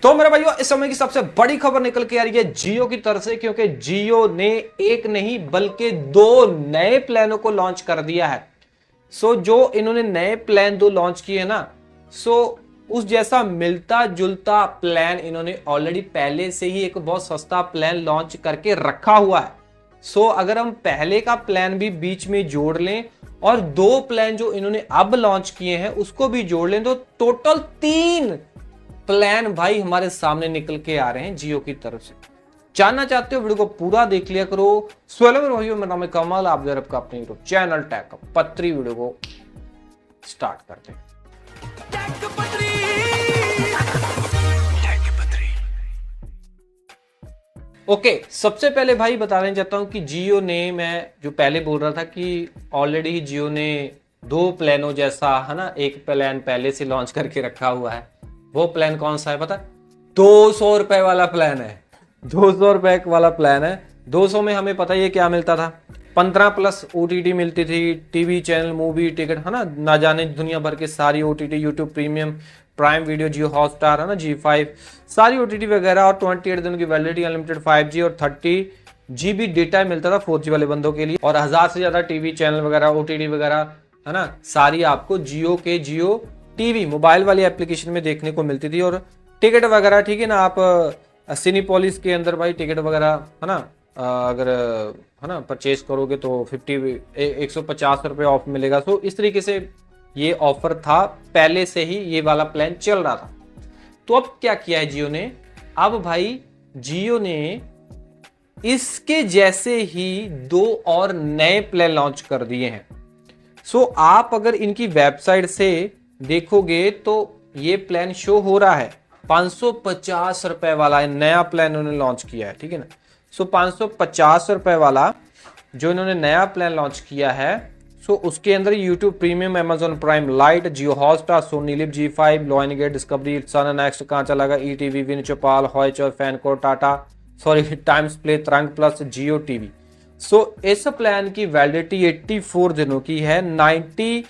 तो मेरे भाइयों इस समय की सबसे बड़ी खबर निकल के आ रही है जियो की तरफ से, क्योंकि जियो ने एक नहीं बल्कि दो नए प्लानों को लॉन्च कर दिया है। जो इन्होंने नए प्लान दो लॉन्च किए ना, उस जैसा मिलता जुलता प्लान इन्होंने ऑलरेडी पहले से ही एक बहुत सस्ता प्लान लॉन्च करके रखा हुआ है। अगर हम पहले का प्लान भी बीच में जोड़ लें और दो प्लान जो इन्होंने अब लॉन्च किए हैं उसको भी जोड़ लें, तो टोटल 3 प्लान भाई हमारे सामने निकल के आ रहे हैं जियो की तरफ से। जानना चाहते हो वीडियो को पूरा देख लिया करो। भाइयों मेरा नाम है कमल, आप जरा आपका अपने यूट्यूब चैनल टैग पत्री वीडियो को स्टार्ट करते हैं। ओके, सबसे पहले भाई बताना चाहता हूं कि जियो ने, मैं जो पहले बोल रहा था कि ऑलरेडी ही जियो ने दो प्लानों जैसा है ना, एक प्लान पहले से लॉन्च करके रखा हुआ है। वो प्लान कौन सा है पता? 200 रुपए वाला प्लान है। 200 रुपए वाला प्लान है। 200 में हमें पता ही है क्या मिलता था। 15+ OTT मिलती थी, टीवी चैनल, मूवी, टिकट, है ना जाने दुनिया भर के सारी OTT, YouTube premium, Prime Video, Jio Hotstar, है ना, G5, सारी OTT वगैरह, और 28 दिन की वैलिडिटी, अनलिमिटेड 5G और 30 GB डेटा मिलता था 4G वाले बंदों के लिए, और 1000 से ज्यादा टीवी चैनल वगैरह, OTT वगैरह, है ना, सारी आपको जियो टीवी मोबाइल वाली एप्लीकेशन में देखने को मिलती थी। और टिकट वगैरह, ठीक है ना, आप सिनेपोलिस के अंदर भाई टिकट वगैरह, है ना, अगर है ना परचेज करोगे तो 150 रुपये ऑफ मिलेगा। इस तरीके से ये ऑफर था, पहले से ही ये वाला प्लान चल रहा था। तो अब क्या किया है जियो ने? अब भाई जियो ने इसके जैसे ही दो और नए प्लान लॉन्च कर दिए हैं। आप अगर इनकी वेबसाइट से देखोगे तो ये प्लान शो हो रहा है 550 रुपए वाला नया प्लान उन्होंने लॉन्च किया है, ठीक है ना। 550 रुपए वाला जो इन्होंने नया प्लान लॉन्च किया है, उसके अंदर YouTube premium, Amazon Prime Lite, Jio Hotstar, Sony Liv, G5, Lionsgate, Discovery, Sun NXT, कहां चलागा, ETV, win Chaupal, Hoichoi, FanCode, Tata, Times Play, Tarang plus, Jio TV. इस प्लान की वैलिडिटी 84 दिनों की है, 90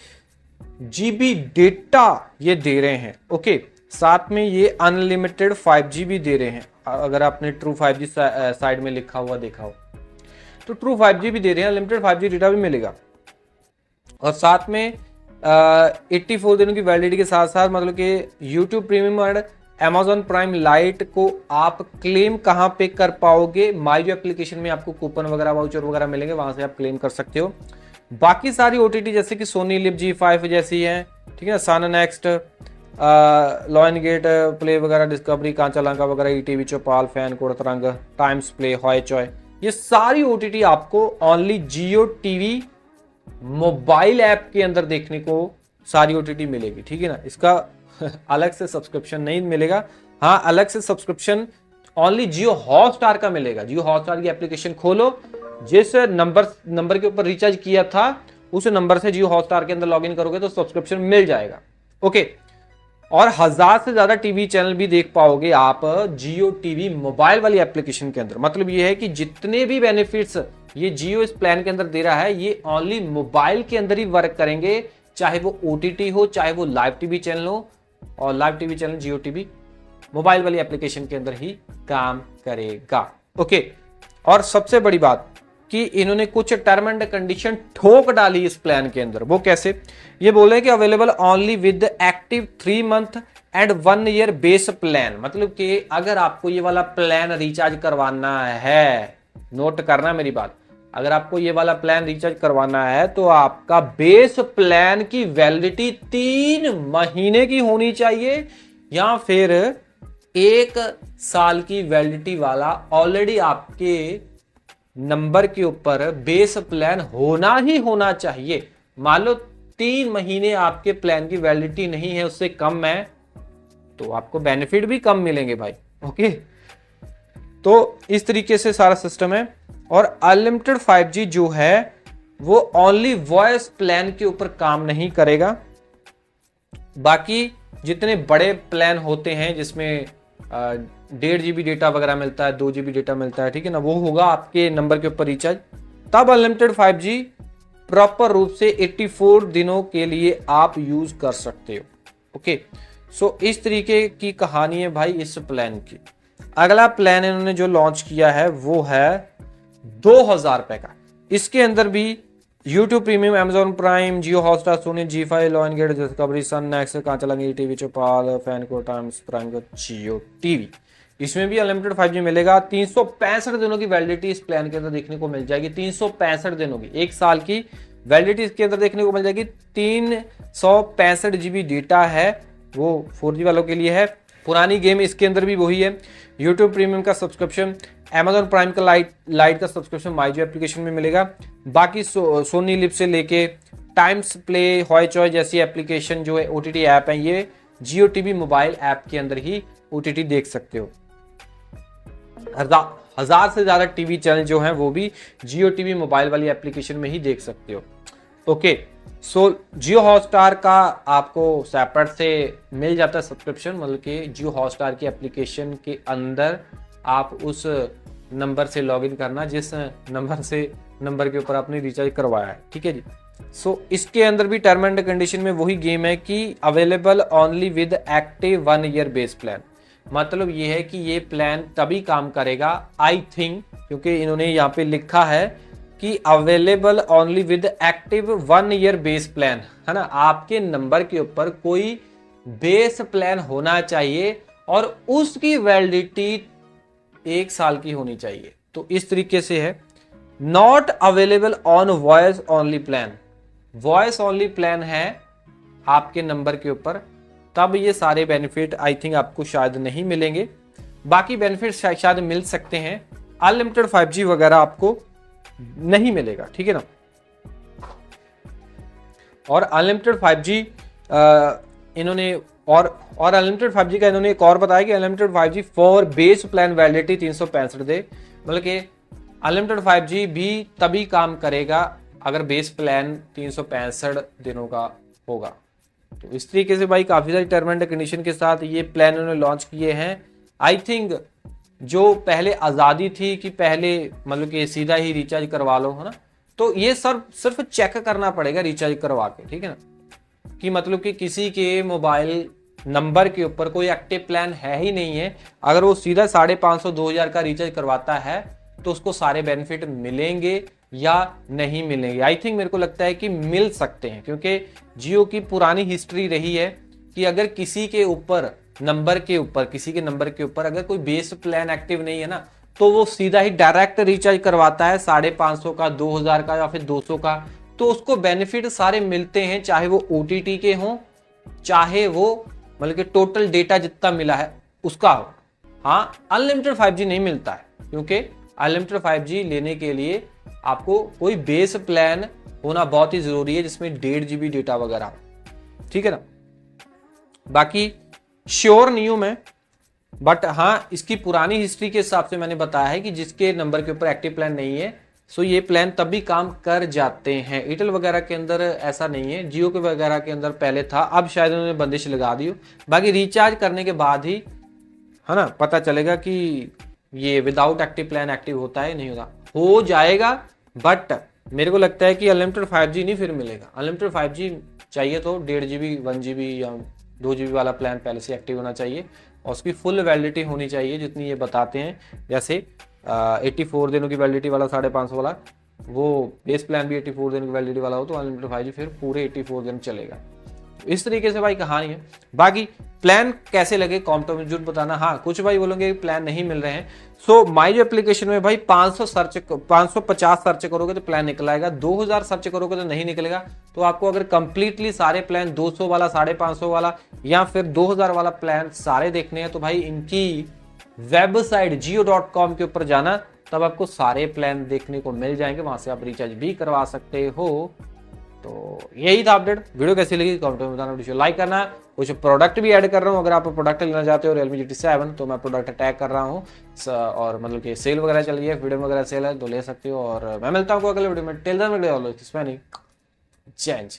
GB डेटा ये दे रहे हैं। ओके, साथ में ये अनलिमिटेड 5G भी दे रहे हैं। अगर आपने ट्रू 5G साइड में लिखा हुआ देखा हो तो ट्रू 5G भी दे रहे हैं, अनलिमिटेड 5G डेटा भी मिलेगा। और साथ में 84 दिनों की वैलिडिटी के साथ साथ, मतलब कि यूट्यूब प्रीमियम और अमेजॉन प्राइम लाइट को आप क्लेम कहां पे कर पाओगे? माई एप्लीकेशन में आपको कूपन वगैरह, वाउचर वगैरह मिलेंगे, वहां से आप क्लेम कर सकते हो। बाकी सारी OTT जैसे कि सोनी लिव, G5 जैसी है, ठीक है ना, सन नेक्स्ट, लॉयन गेट प्ले वगैरह, डिस्कवरी, कांचा लंका वगैरह, ETV, चौपाल, फैन कोड, तरंग, टाइम्स प्ले, हॉयचॉय, ये सारी OTT आपको ओनली जियो टीवी मोबाइल ऐप के अंदर देखने को सारी OTT मिलेगी, ठीक है ना। इसका अलग से सब्सक्रिप्शन नहीं मिलेगा। हाँ, अलग से सब्सक्रिप्शन ओनली जियो हॉटस्टार का मिलेगा। जियो हॉटस्टार की एप्लीकेशन खोलो, जिस नंबर के ऊपर रिचार्ज किया था उस नंबर से जियो हॉटस्टार के अंदर लॉगिन करोगे तो सब्सक्रिप्शन मिल जाएगा। ओके, और 1000 से ज्यादा टीवी चैनल भी देख पाओगे आप जियो टीवी मोबाइल वाली एप्लीकेशन के अंदर। मतलब ये है कि जितने भी बेनिफिट्स ये जियो इस प्लान के अंदर दे रहा है, ये ओनली मोबाइल के अंदर ही वर्क करेंगे, चाहे वो OTT हो, चाहे वो लाइव टीवी चैनल हो। और लाइव टीवी चैनल जियो टीवी मोबाइल वाली एप्लीकेशन के अंदर ही काम करेगा। ओके, और सबसे बड़ी बात कि इन्होंने कुछ टर्म एंड कंडीशन ठोक डाली इस प्लान के अंदर। वो कैसे? ये बोल रहे हैं कि available only with active 3 month and 1 year base plan. मतलब कि अगर आपको ये वाला प्लान रिचार्ज करवाना है, नोट करना मेरी बात, अगर आपको ये वाला प्लान रिचार्ज करवाना है तो आपका बेस प्लान की वैलिडिटी 3 महीने की होनी चाहिए, या फिर 1 साल की वैलिडिटी वाला ऑलरेडी आपके नंबर के ऊपर बेस प्लान होना ही होना चाहिए। मान लो 3 महीने आपके प्लान की वैलिडिटी नहीं है, उससे कम है, तो आपको बेनिफिट भी कम मिलेंगे भाई। ओके, तो इस तरीके से सारा सिस्टम है। और अनलिमिटेड 5G जो है वो ओनली वॉइस प्लान के ऊपर काम नहीं करेगा। बाकी जितने बड़े प्लान होते हैं जिसमें 1.5 GB डेटा वगैरह मिलता है, 2 GB डेटा मिलता है, ठीक है ना, वो होगा आपके नंबर के ऊपर रिचार्ज। तब अनलिमिटेड 5G प्रॉपर रूप से 84 दिनों के लिए आप यूज कर सकते हो। ओके, सो इस तरीके की कहानी है भाई इस प्लान की। अगला प्लान इन्होंने जो लॉन्च किया है वो है 2000 रुपए का। इसके अंदर भी YouTube premium, Amazon Prime, Jio Hotstar, Sony G5, Lionsgate, Discovery, Sun NXT, कहाँ चलेंगे TV, Chaupal, FanCode, Times Prime को, जियो टीवी। इसमें भी अनलिमिटेड 5G मिलेगा। 365 दिनों की वैलिडिटी इस प्लान के अंदर देखने को मिल जाएगी। 365 दिनों की, 1 साल की वैलिडिटी इसके अंदर देखने को मिल जाएगी। 365 GB डेटा है, वो 4G वालों के लिए है। पुरानी गेम इसके अंदर भी वही है। YouTube प्रीमियम का सब्सक्रिप्शन, Amazon प्राइम का लाइट का सब्सक्रिप्शन माईजो एप्लीकेशन में मिलेगा। बाकी सोनी लिव से लेके टाइम्स प्ले, हॉयचॉय जैसी एप्लीकेशन जो है OTT ऐप है, ये जियो टीवी मोबाइल ऐप के अंदर ही OTT देख सकते हो। 1000 से ज्यादा टीवी चैनल जो हैं वो भी जियो टीवी मोबाइल वाली एप्लीकेशन में ही देख सकते हो। ओके, सो जियो हॉटस्टार का आपको सेपरेट से मिल जाता है सब्सक्रिप्शन, मतलब कि जियो हॉटस्टार की एप्लीकेशन के अंदर आप उस नंबर से लॉगिन करना जिस नंबर के ऊपर आपने रिचार्ज करवाया है, ठीक है जी। सो इसके अंदर भी टर्म एंड कंडीशन में वही गेम है कि available only with active 1 year base plan. मतलब ये है कि ये प्लान तभी काम करेगा आई थिंक, क्योंकि इन्होंने यहाँ पे लिखा है कि available only with active 1 year base plan, है ना। आपके नंबर के ऊपर कोई बेस प्लान होना चाहिए और उसकी वैलिडिटी 1 साल की होनी चाहिए। तो इस तरीके से है। Not available on voice only plan, voice only plan है आपके नंबर के ऊपर, तब ये सारे बेनिफिट आई थिंक आपको शायद नहीं मिलेंगे। बाकी बेनिफिट शायद मिल सकते हैं। अनलिमिटेड 5G वगैरह आपको नहीं मिलेगा, ठीक है ना। और अनलिमिटेड 5G इन्होंने और अनलिमिटेड 5G का इन्होंने एक और बताया कि unlimited 5G for base plan validity 365 day, मतलब कि अनलिमिटेड 5G भी तभी काम करेगा अगर बेस प्लान 365 दिनों का होगा। तो इस तरीके से भाई काफी सारी टर्म एंड कंडीशन के साथ ये प्लान उन्होंने लॉन्च किए हैं। आई थिंक जो पहले आज़ादी थी कि पहले मतलब कि सीधा ही रिचार्ज करवा लो, है ना, तो ये सिर्फ चेक करना पड़ेगा रिचार्ज करवा के, ठीक है ना, कि मतलब कि किसी के मोबाइल नंबर के ऊपर कोई एक्टिव प्लान है ही नहीं है, अगर वो सीधा 550 2000 का रिचार्ज करवाता है तो उसको सारे बेनिफिट मिलेंगे या नहीं मिलेंगे। आई थिंक मेरे को लगता है कि मिल सकते हैं, क्योंकि जियो की पुरानी हिस्ट्री रही है कि अगर किसी के नंबर के ऊपर अगर कोई बेस प्लान एक्टिव नहीं है ना, तो वो सीधा ही डायरेक्ट रिचार्ज करवाता है 550 का, 2000 का या फिर 200 का, तो उसको बेनिफिट सारे मिलते हैं, चाहे वो OTT के हों, चाहे वो मतलब कि टोटल डेटा जितना मिला है उसका हो। हाँ, अनलिमिटेड 5G नहीं मिलता है, क्योंकि अनलिमिटेड 5G लेने के लिए आपको कोई बेस प्लान होना बहुत ही जरूरी है जिसमें 1.5 GB डेटा वगैरह हो, ठीक है ना। बाकी श्योर नहीं हूं मैं, बट हाँ इसकी पुरानी हिस्ट्री के हिसाब से मैंने बताया है कि जिसके नंबर के ऊपर एक्टिव प्लान नहीं है, सो ये प्लान तब भी काम कर जाते हैं। एयरटेल वगैरह के अंदर ऐसा नहीं है, जियो के वगैरह के अंदर पहले था, अब शायद उन्होंने बंदिश लगा दी हो। बाकी रिचार्ज करने के बाद ही, है ना, पता चलेगा कि ये विदाउट एक्टिव प्लान एक्टिव होता है नहीं होता, हो जाएगा। बट मेरे को लगता है कि अनलिमिटेड 5G नहीं फिर मिलेगा। अनलिमिटेड 5G चाहिए तो 1.5 GB 1 GB या 2 GB वाला प्लान पहले से एक्टिव होना चाहिए और उसकी फुल वैलिडिटी होनी चाहिए जितनी ये बताते हैं। जैसे 84 दिनों की वैलिडिटी वाला 550 वाला, वो बेस प्लान भी 84 दिन की वैलिडिटी वाला हो तो अनलिमिटेड 5G फिर पूरे 84 दिन चलेगा। इस तरीके से भाई कहानी है। बाकी प्लान कैसे लगे कमेंट में जरूर बताना। हाँ, कुछ भाई बोलोगे प्लान नहीं मिल रहे हैं, सो माईजो एप्लीकेशन में भाई 550 सर्च करोगे तो प्लान निकल आएगा, 2000 सर्च करोगे तो नहीं निकलेगा। तो आपको अगर कंप्लीटली सारे प्लान 200 वाला, 550 वाला या फिर 2000 वाला प्लान सारे देखने हैं तो भाई इनकी वेबसाइट jio.com के ऊपर जाना, तब आपको सारे प्लान देखने को मिल जाएंगे, वहां से आप रिचार्ज भी करवा सकते हो। तो यही था अपडेट। वीडियो कैसी लगी कमेंट में बताना, वीडियो लाइक करना। कुछ प्रोडक्ट भी ऐड कर रहा हूँ, अगर आप प्रोडक्ट लेना चाहते हो Realme GT 7 तो मैं प्रोडक्ट टैग कर रहा हूँ, और मतलब कि सेल वगैरह चल रही है, फ्रीडम वगैरह सेल है तो ले सकते हो। और मैं मिलता हूँ अगले वीडियो में। टिल देन, जय हिंद।